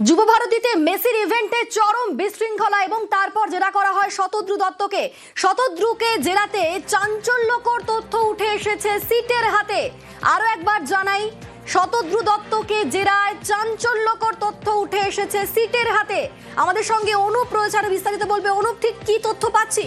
যুবভারতীতে মেসির ইভেন্টে চরম বিশৃঙ্খলা এবং তারপর জেরা করা হয় শতদ্রু দত্তকে। শতদ্রুকে জেরাতে চাঞ্চল্যকর তথ্য উঠে এসেছে সিটের হাতে। আরো একবার জানাই, শতদ্রু দত্তকে জেরায় চাঞ্চল্যকর তথ্য উঠে এসেছে সিটের হাতে। আমাদের সঙ্গে অনুপ রয়েছে, আরো বিস্তারিত বলবে। অনুপ, ঠিক কি তথ্য পাচ্ছি?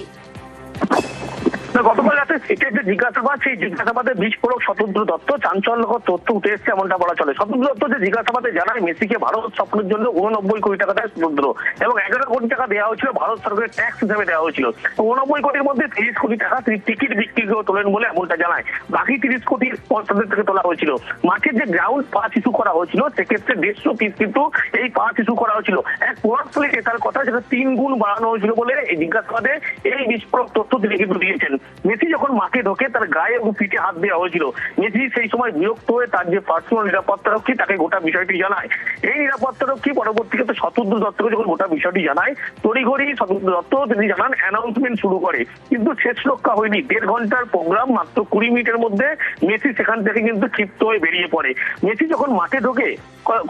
গতকাল রাতে সিটের যে জিজ্ঞাসাবাদ, সেই জিজ্ঞাসাবাদে বিস্ফোরক শতদ্রু দত্ত চাঞ্চল্যকর তথ্য উঠে এসছে এমনটা বলা চলে। শতদ্রু দত্ত যে জিজ্ঞাসাবাদে জানায় মেসিকে ভারত স্বপ্নের জন্য 89 কোটি টাকা দেয় শতদ্রু, এবং 11 কোটি টাকা দেওয়া হয়েছিল ভারত সরকারের ট্যাক্স হিসেবে দেওয়া হয়েছিল। 89 কোটির মধ্যে 30 কোটি টাকা তিনি টিকিট বিক্রি করে তোলেন বলে এমনটা জানায়। বাকি 30 কোটি স্পন্সরদের থেকে তোলা হয়েছিল। মাঠের যে গ্রাউন্ড পাস ইস্যু করা হয়েছিল, সেক্ষেত্রে 150 পিস কিন্তু এই পাস ইস্যু করা হয়েছিল। এক প্রভাবশালী নেতার কথা, সেটা 3 গুণ বাড়ানো হয়েছিল বলে এই জিজ্ঞাসাবাদে এই বিস্ফোরক তথ্য তিনি কিন্তু দিয়েছেন। মেসি যখন মাঠে ঢোকে তার গায়ে এবং পিঠে হাত দেওয়া হয়েছিল। মেসি সেই সময় বিরক্ত হয়ে তার যে পার্সোনাল নিরাপত্তারক্ষী তাকে গোটা বিষয়টি জানায়। এই নিরাপত্তারক্ষী পরবর্তীতে শতদ্রু দত্তকে যখন গোটা বিষয়টি জানায়, তড়িঘড়ি শতদ্রু দত্ত তিনি জানান অ্যানাউন্সমেন্ট শুরু করে, কিন্তু শেষ রক্ষা হয়নি। 1.5 ঘন্টার প্রোগ্রাম, মাত্র 20 মিনিটের মধ্যে মেসি সেখান থেকে কিন্তু ক্ষিপ্ত হয়ে বেরিয়ে পড়ে। মেসি যখন মাঠে ঢোকে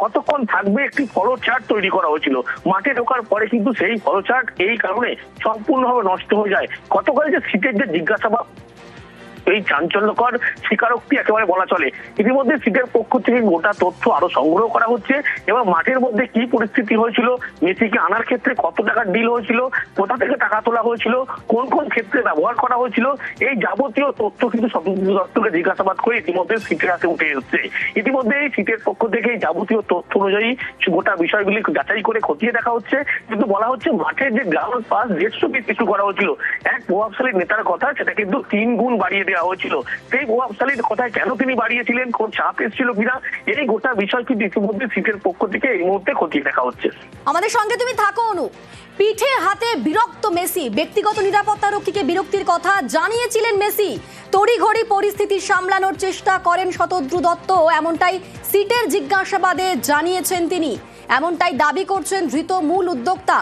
কতক্ষণ থাকবে একটি ফলো চার্ট তৈরি করা হয়েছিল। মাঠে ঢোকার পরে কিন্তু সেই ফলো চার্ট এই কারণে সম্পূর্ণভাবে নষ্ট হয়ে যায়। গতকাল যে সিটের যে জিজ্ঞাসাবাদ, এই চাঞ্চল্যকর স্বীকারোক্তি একেবারে বলা চলে। ইতিমধ্যে সিটের পক্ষ থেকে গোটা তথ্য আরো সংগ্রহ করা হচ্ছে এবং মাঠের মধ্যে কি পরিস্থিতি হয়েছিল, মেসিকে আনার ক্ষেত্রে কত টাকার ডিল হয়েছিল, কোথা থেকে টাকা তোলা হয়েছিল, কোন কোন ক্ষেত্রে ব্যবহার করা হয়েছিল, এই যাবতীয় তথ্য কিন্তু শতদ্রু দত্তকে জিজ্ঞাসাবাদ করে ইতিমধ্যে সিটের হাতে উঠে এসেছে। ইতিমধ্যে এই সিটের পক্ষ থেকে যাবতীয় তথ্য অনুযায়ী গোটা বিষয়গুলি যাচাই করে খতিয়ে দেখা হচ্ছে। কিন্তু বলা হচ্ছে মাঠের যে গ্রাউন্ড পাস 150 পিস ইস্যু করা হয়েছিল, এক প্রভাবশালী নেতার কথা, সেটা কিন্তু 3 গুণ বাড়িয়ে দেওয়া হয়েছিল। সেই প্রভাবশালীর কথায় কেন তিনি বাড়িয়েছিলেন, কোন চাপ এসেছিল কিনা, এই গোটা বিষয় কিন্তু ইতিমধ্যে সিটের পক্ষ থেকে এই মুহূর্তে খতিয়ে দেখা হচ্ছে। আমাদের সঙ্গে তুমি থাকো অনু। পিঠে হাতে বিরক্ত মেসি, ব্যক্তিগত নিরাপত্তারক্ষীকে বিরক্তির কথা জানিয়েছিলেন মেসি। তড়িঘড়ি পরিস্থিতি সামলানোর চেষ্টা করেন শতদ্রু দত্ত, এমনটাই সিটের জিজ্ঞাসাবাদে জানিয়েছেন তিনি, এমনটাই দাবি করছেন ধৃত মূল উদ্যোক্তা।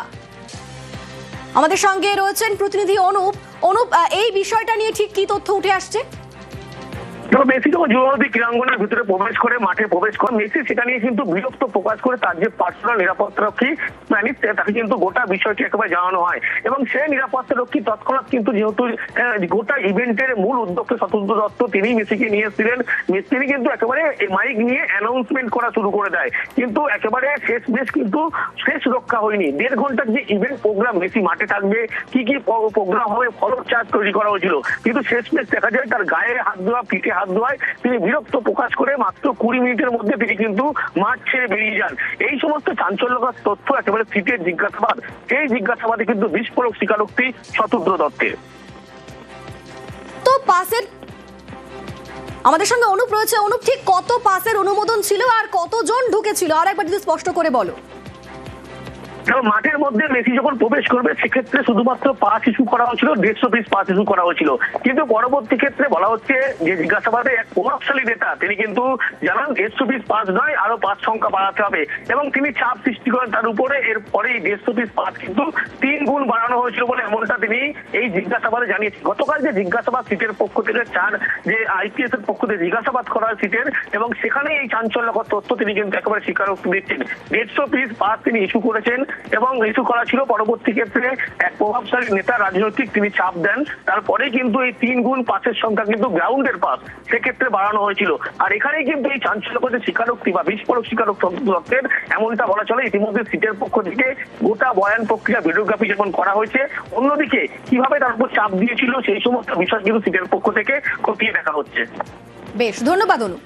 আমাদের সঙ্গে রয়েছেন প্রতিনিধি অনুপ। অনুপ, এই বিষয়টা নিয়ে ঠিক কি তথ্য উঠে আসছে? মেসি যখন যুবভারতী ক্রীড়াঙ্গনের ভিতরে প্রবেশ করে, মাঠে প্রবেশ করে, মেসি সেটা নিয়ে কিন্তু বিরক্ত প্রকাশ করে তার যে পার্সোনাল নিরাপত্তারক্ষী ম্যানিস, তাকে কিন্তু গোটা বিষয়টি একেবারে জানানো হয়। এবং সেই নিরাপত্তারক্ষী তৎক্ষণাৎ কিন্তু, যেহেতু গোটা ইভেন্টের মূল উদ্যোক্তা শতদ্রু দত্ত, তিনি মেসিকে নিয়ে এসেছিলেন, তিনি কিন্তু একেবারে মাইক নিয়ে অ্যানাউন্সমেন্ট করা শুরু করে দেয়। কিন্তু একেবারে শেষ রক্ষা হয়নি। 1.5 ঘন্টার যে ইভেন্ট প্রোগ্রাম, মেসি মাঠে থাকবে, কি কি প্রোগ্রাম হবে, ফলো চার্ট তৈরি করা হয়েছিল, কিন্তু শেষমেশ দেখা যায় তার গায়ে হাত দেওয়া, পিঠে হাত দেওয়ায় তিনি বিরক্ত প্রকাশ করে মাত্র 20 মিনিটের মধ্যে তিনি কিন্তু মাঠ ছেড়ে বেরিয়ে যান। এই সমস্ত চাঞ্চল্যকর তথ্য একেবারে সিটের জিজ্ঞাসাবাদ, সেই জিজ্ঞাসাবাদে কিন্তু বিস্ফোরক স্বীকারোক্তি শতদ্রু দত্তের। তো পাসের আমাদের সঙ্গে অনুপ রয়েছে। অনুপ, ঠিক কত পাসের অনুমোদন ছিল আর কতজন ঢুকেছিল, আর একবার যদি স্পষ্ট করে বলো। মাঠের মধ্যে মেসি যখন প্রবেশ করবে, সেক্ষেত্রে শুধুমাত্র পাস ইস্যু করা হয়েছিল, 150 পিস পাস ইস্যু করা হয়েছিল। কিন্তু পরবর্তী ক্ষেত্রে বলা হচ্ছে যে জিজ্ঞাসাবাদে এক প্রভাবশালী নেতা তিনি কিন্তু জানান 150 পিস পাস নয়, আরো পাস সংখ্যা বাড়াতে হবে, এবং তিনি চাপ সৃষ্টি করেন তার উপরে। এরপরে 150 পিস পাস কিন্তু 3 গুণ বাড়ানো হয়েছিল বলে এমনটা তিনি এই জিজ্ঞাসাবাদে জানিয়েছেন। গতকাল যে জিজ্ঞাসাবাদ সিটের পক্ষ থেকে যে আইপিএস এর পক্ষ থেকে জিজ্ঞাসাবাদ করা হয় সিটের, এবং সেখানে এই চাঞ্চল্যকর তথ্য তিনি কিন্তু একেবারে স্বীকারোক্তি দিচ্ছেন। 150 পিস পাস তিনি ইস্যু করেছেন এবং ইস্যু করা ছিল। পরবর্তী ক্ষেত্রে এক প্রভাবশালী নেতা রাজনৈতিক তিনি চাপ দেন, তারপরে কিন্তু এই 3 গুণ পাসের সংখ্যা কিন্তু গ্রাউন্ডের পাস সেক্ষেত্রে বাড়ানো হয়েছিল। আর এখানেই কিন্তু এই চাঞ্চল্যকর যে স্বীকারোক্তি বা বিস্ফোরক স্বীকারোক্তি এমনটা বলা চলে। ইতিমধ্যে সিটের পক্ষ থেকে গোটা বয়ান প্রক্রিয়া, ভিডিওগ্রাফি যেমন করা হয়েছে, অন্যদিকে কিভাবে তার উপর চাপ দিয়েছিল সেই সমস্ত বিষয় কিন্তু সিটের পক্ষ থেকে খতিয়ে দেখা হচ্ছে। বেশ, ধন্যবাদ অনু।